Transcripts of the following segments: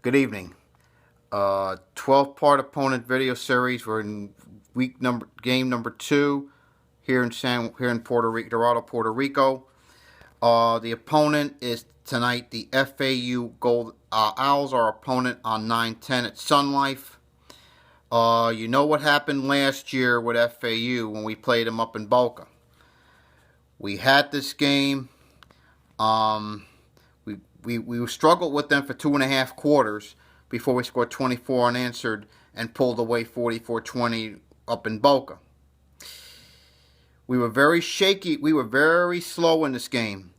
Good evening. 12-part opponent video series. We're in game number 2 here in Puerto Rico, Dorado, Puerto Rico. The opponent is tonight the FAU Gold Owls. Our opponent on 9/10 at Sun Life. You know what happened last year with FAU when we played them up in Boca. We had this game. We struggled with them for 2.5 quarters before we scored 24 unanswered and pulled away 44-20 up in Boca. We were very shaky. We were very slow in this game.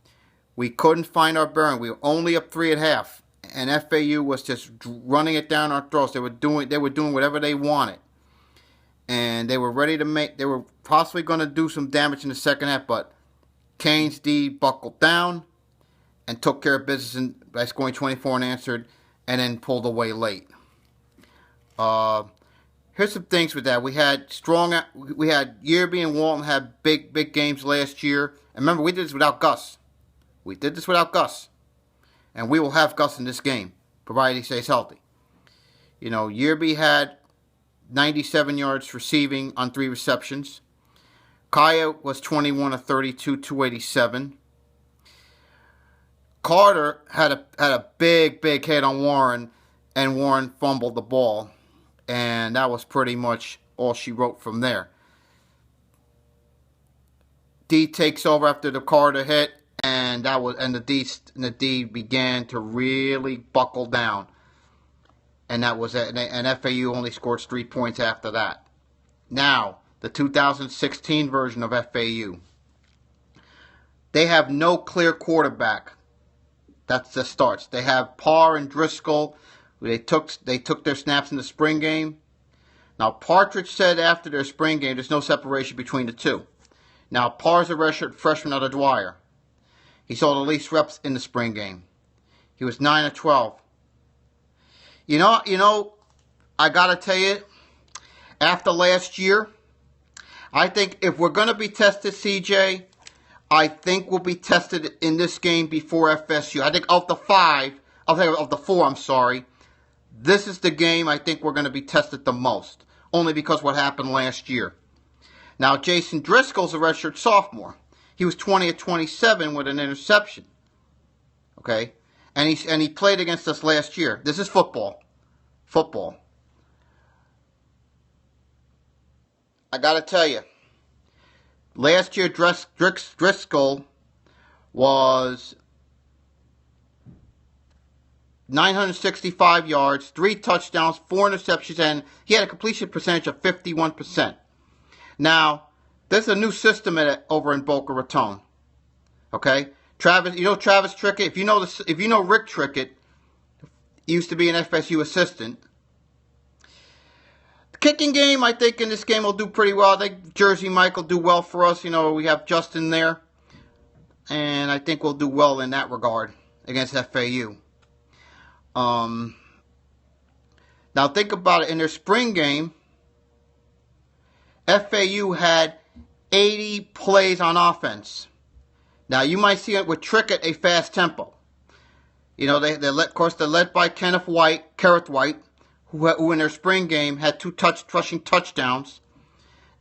We couldn't find our bearing. We were only up 3 at half, and FAU was just running it down our throats. They were doing whatever they wanted, and they were ready to make. They were possibly going to do some damage in the second half, but Canes D buckled down and took care of business by scoring 24 unanswered, and then pulled away late. Here's some things with that. We had Yearby and Walton had big games last year. And remember, we did this without Gus. And we will have Gus in this game, provided he stays healthy. You know, Yearby had 97 yards receiving on 3 receptions. Kaya was 21 of 32, 287. Carter had a big hit on Warren, and Warren fumbled the ball, and that was pretty much all she wrote from there. D takes over after the Carter hit, and the D began to really buckle down, and that was it. And FAU only scored 3 points after that. Now, the 2016 version of FAU. They have no clear quarterback. That's the starts. They have Parr and Driscoll. They took their snaps in the spring game. Now, Partridge said after their spring game, there's no separation between the two. Now, Parr's a redshirt freshman out of Dwyer. He saw the least reps in the spring game. He was 9 of 12. You know, I gotta tell you, after last year, I think if we're gonna be tested, CJ, I think we'll be tested in this game before FSU. I think of the 4, this is the game I think we're going to be tested the most, only because what happened last year. Now, Jason Driscoll's a redshirt sophomore. He was 20 of 27 with an interception. Okay? And he played against us last year. This is football. I got to tell you, last year, Driscoll was 965 yards, 3 touchdowns, 4 interceptions, and he had a completion percentage of 51%. Now, there's a new system over in Boca Raton. Okay, Travis Trickett. If you know Rick Trickett, he used to be an FSU assistant. Kicking game, I think in this game will do pretty well. I think Jersey Mike will do well for us. You know, we have Justin there. And I think we'll do well in that regard against FAU. Now think about it. In their spring game, FAU had 80 plays on offense. Now you might see it with Trickett, a fast tempo. You know, they're led by Kenneth White, who in their spring game had 2 rushing touchdowns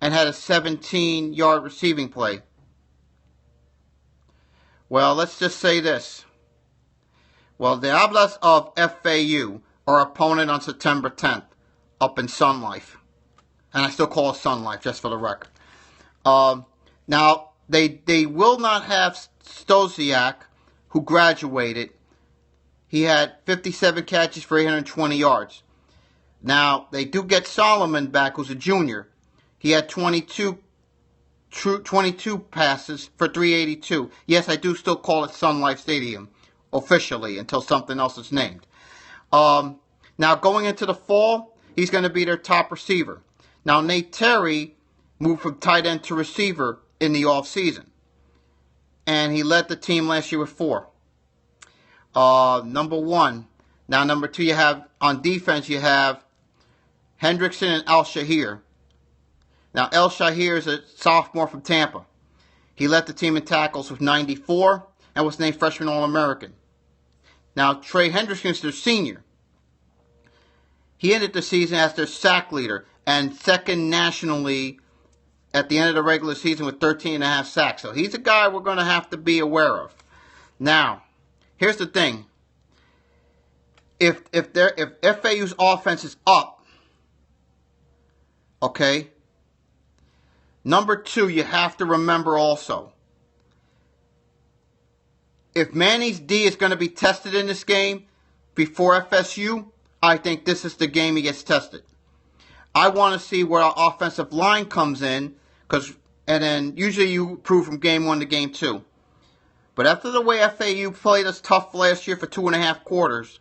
and had a 17-yard receiving play. Well, let's just say this. Well, the Diablos of FAU, our opponent on September 10th, up in Sun Life. And I still call it Sun Life, just for the record. Now, they will not have Stosiak, who graduated. He had 57 catches for 820 yards. Now, they do get Solomon back, who's a junior. He had 22 passes for 382. Yes, I do still call it Sun Life Stadium, officially, until something else is named. Now, going into the fall, he's going to be their top receiver. Now, Nate Terry moved from tight end to receiver in the offseason. And he led the team last year with 4. Number 1. Now, number 2, you have, on defense, you have Hendrickson and El Shahir. Now, El Shahir is a sophomore from Tampa. He led the team in tackles with 94 and was named freshman All-American. Now, Trey Hendrickson is their senior. He ended the season as their sack leader and second nationally at the end of the regular season with 13.5 sacks. So he's a guy we're going to have to be aware of. Now, here's the thing. If FAU's offense is up, okay, number two, you have to remember also, if Manny's D is going to be tested in this game before FSU, I think this is the game he gets tested. I want to see where our offensive line comes in, and then usually you improve from game 1 to game 2. But after the way FAU played us tough last year for 2.5 quarters,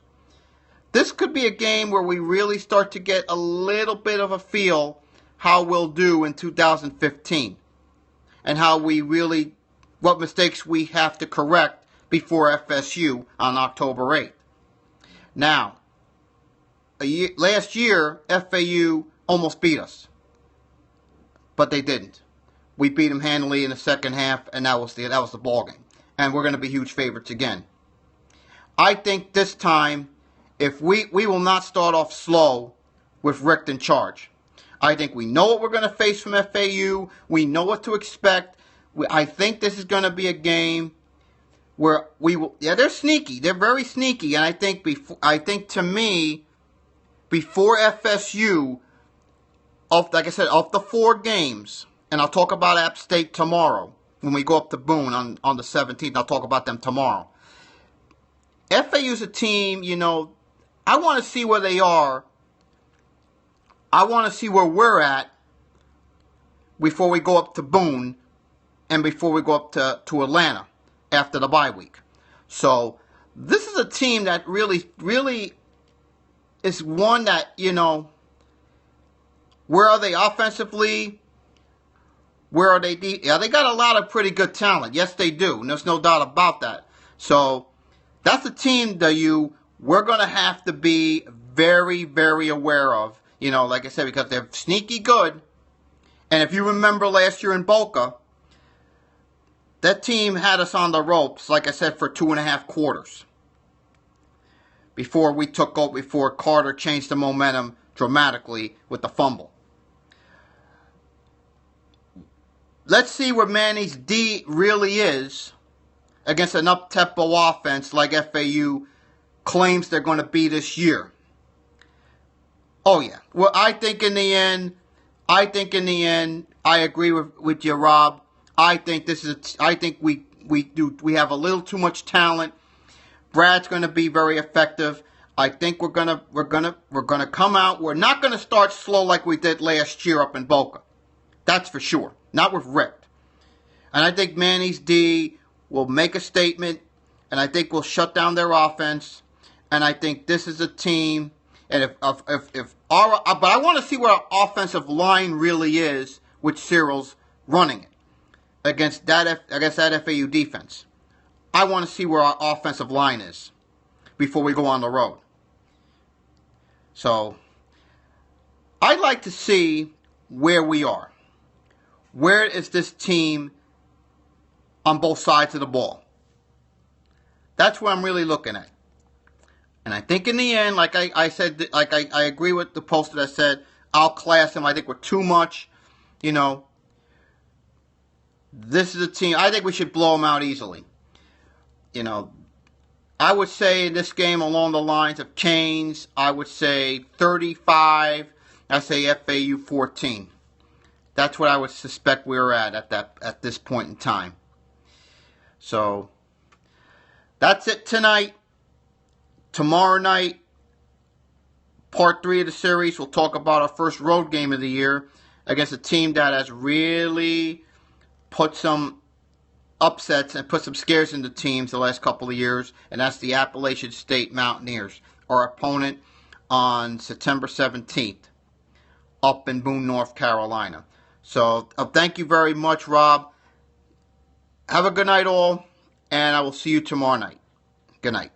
this could be a game where we really start to get a little bit of a feel how we'll do in 2015 and what mistakes we have to correct before FSU on October 8th. Now, last year, FAU almost beat us, but they didn't. We beat them handily in the second half, and that was the ball game. And we're going to be huge favorites again. I think this time, if we will not start off slow with Richt in charge. I think we know what we're going to face from FAU. We know what to expect. I think this is going to be a game where they're sneaky. They're very sneaky, and I think to me, before FSU, like I said, of the 4 games, and I'll talk about App State tomorrow when we go up to Boone on the 17th. I'll talk about them tomorrow. FAU's a team, I want to see where they are. I want to see where we're at before we go up to Boone and before we go up to Atlanta after the bye week. So this is a team that really is one that, where are they offensively? Where are they? Yeah, they got a lot of pretty good talent. Yes, they do. And there's no doubt about that. So that's a team that we're going to have to be very, very aware of. Like I said, because they're sneaky good. And if you remember last year in Boca, that team had us on the ropes, like I said, for 2.5 quarters. Before we took over, before Carter changed the momentum dramatically with the fumble. Let's see where Manny's D really is against an up-tempo offense like FAU claims they're going to be this year. Oh, yeah. Well, I think in the end, I agree with you, Rob. I think we have a little too much talent. Brad's going to be very effective. I think we're gonna come out. We're not going to start slow like we did last year up in Boca. That's for sure. Not with Richt. And I think Manny's D will make a statement, and I think we'll shut down their offense. And I think this is a team. And but I want to see where our offensive line really is with Cyril's running it against that FAU defense. I want to see where our offensive line is before we go on the road. So I'd like to see where we are. Where is this team on both sides of the ball? That's what I'm really looking at. And I think in the end, like I said, I agree with the poster that said, I'll class them. I think we're too much. This is a team. I think we should blow them out easily. I would say in this game along the lines of Canes, I would say 35. I say FAU 14. That's what I would suspect we're at this point in time. So that's it tonight. Tomorrow night, part 3 of the series, we'll talk about our first road game of the year against a team that has really put some upsets and put some scares into teams the last couple of years, and that's the Appalachian State Mountaineers, our opponent on September 17th up in Boone, North Carolina. So thank you very much, Rob. Have a good night all, and I will see you tomorrow night. Good night.